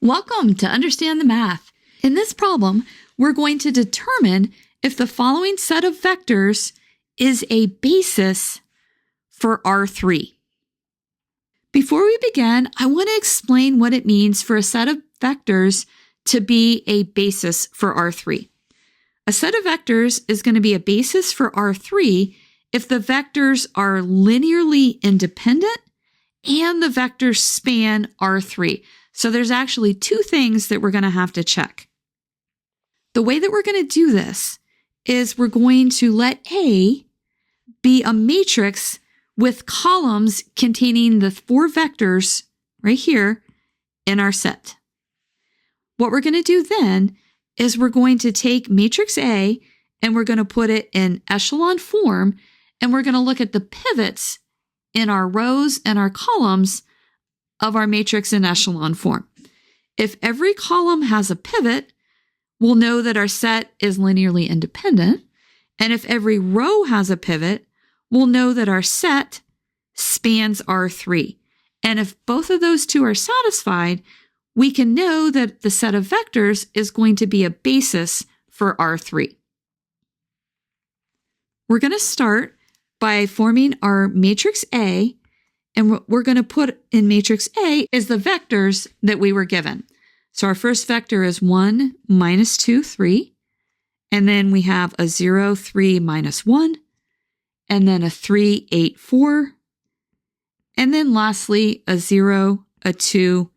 Welcome to Understand the Math. In this problem, we're going to determine if the following set of vectors is a basis for R3. Before we begin, I want to explain what it means for a set of vectors to be a basis for R3. A set of vectors is going to be a basis for R3 if the vectors are linearly independent and the vectors span R3. So there's actually two things that we're going to have to check. The way that we're going to do this is we're going to let A be a matrix with columns containing the four vectors right here in our set. What we're going to do then is we're going to take matrix A and we're going to put it in echelon form, and we're going to look at the pivots in our rows and our columns of our matrix in echelon form. If every column has a pivot, we'll know that our set is linearly independent. And if every row has a pivot, we'll know that our set spans R3. And if both of those two are satisfied, we can know that the set of vectors is going to be a basis for R3. We're going to start by forming our matrix A, and what we're going to put in matrix A is the vectors that we were given. So our first vector is 1, minus 2, 3. And then we have a 0, 3, minus 1. And then a 3, 8, 4. And then lastly, a 0, a 2,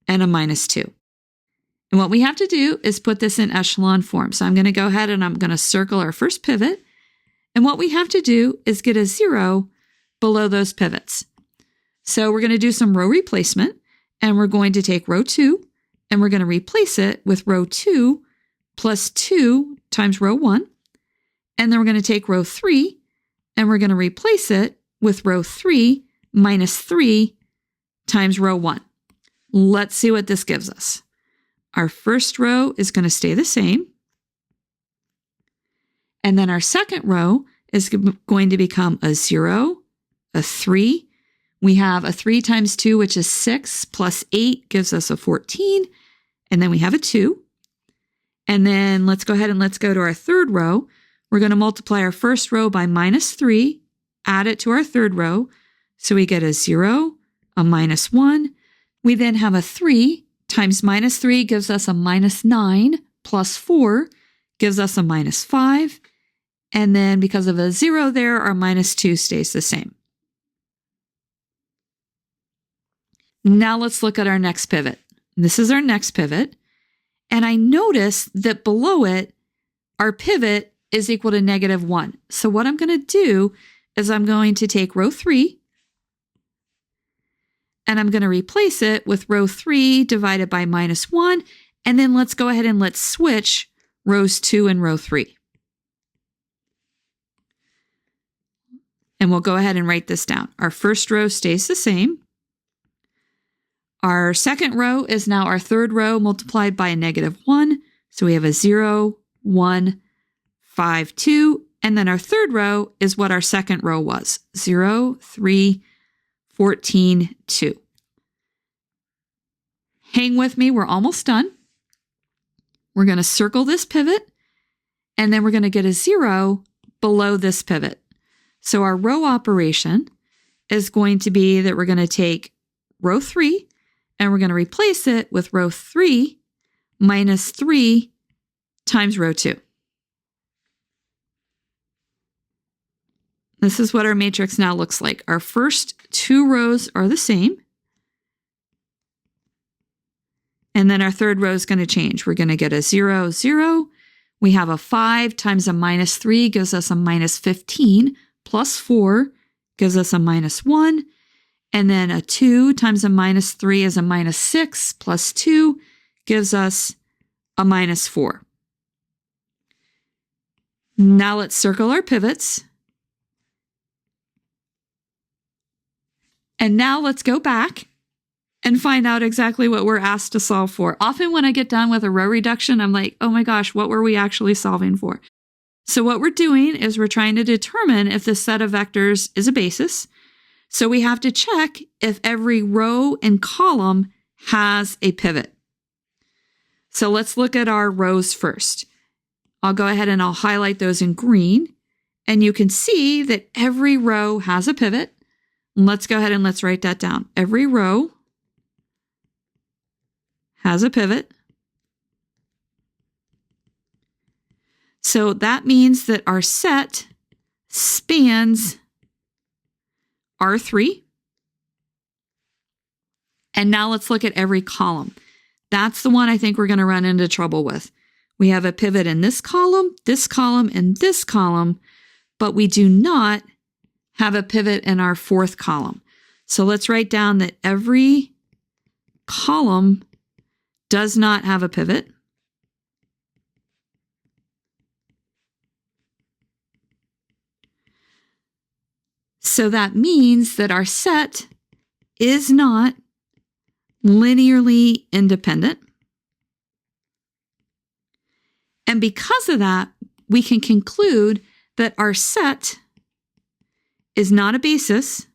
and a minus 2. And what we have to do is put this in echelon form. So I'm going to go ahead and I'm going to circle our first pivot. And what we have to do is get a 0 below those pivots. So we're going to do some row replacement, and we're going to take row 2, and we're going to replace it with row 2 plus 2 times row 1. And then we're going to take row 3, and we're going to replace it with row 3 minus 3 times row 1. Let's see what this gives us. Our first row is going to stay the same. And then our second row is going to become a 0, a 3. We have a 3 times 2, which is 6, plus 8 gives us a 14. And then we have a 2. And then let's go ahead and let's go to our third row. We're going to multiply our first row by minus 3, add it to our third row. So we get a 0, a minus 1. We then have a 3 times minus 3 gives us a minus 9, plus 4 gives us a minus 5. And then because of a 0 there, our minus 2 stays the same. Now let's look at our next pivot. This is our next pivot. And I notice that below it, our pivot is equal to negative 1. So what I'm going to do is I'm going to take row 3, and I'm going to replace it with row 3 divided by minus 1. And then let's go ahead and let's switch rows 2 and row 3. And we'll go ahead and write this down. Our first row stays the same. Our second row is now our third row multiplied by a negative 1. So we have a 0, 1, 5, 2. And then our third row is what our second row was. 0, 3, 14, 2. Hang with me. We're almost done. We're going to circle this pivot, and then we're going to get a 0 below this pivot. So our row operation is going to be that we're going to take row 3, and we're going to replace it with row 3 minus 3 times row 2. This is what our matrix now looks like. Our first two rows are the same. And then our third row is going to change. We're going to get a 0, 0. We have a 5 times a minus 3 gives us a minus 15, plus 4 gives us a minus 1. And then a 2 times a minus 3 is a minus 6, plus 2 gives us a minus 4. Now let's circle our pivots. And now let's go back and find out exactly what we're asked to solve for. Often when I get done with a row reduction, I'm like, oh my gosh, what were we actually solving for? So what we're doing is we're trying to determine if this set of vectors is a basis. So we have to check if every row and column has a pivot. So let's look at our rows first. I'll go ahead and I'll highlight those in green. And you can see that every row has a pivot. Let's go ahead and let's write that down. Every row has a pivot. So that means that our set spans R3. And now let's look at every column. That's the one I think we're going to run into trouble with. We have a pivot in this column, and this column, but we do not have a pivot in our fourth column. So let's write down that every column does not have a pivot. So that means that our set is not linearly independent. And because of that, we can conclude that our set is not a basis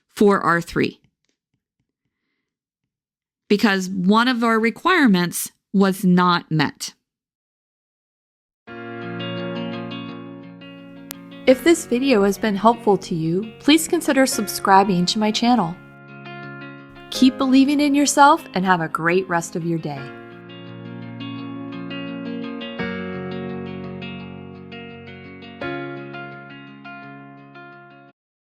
for R3 because one of our requirements was not met. If this video has been helpful to you, please consider subscribing to my channel. Keep believing in yourself and have a great rest of your day.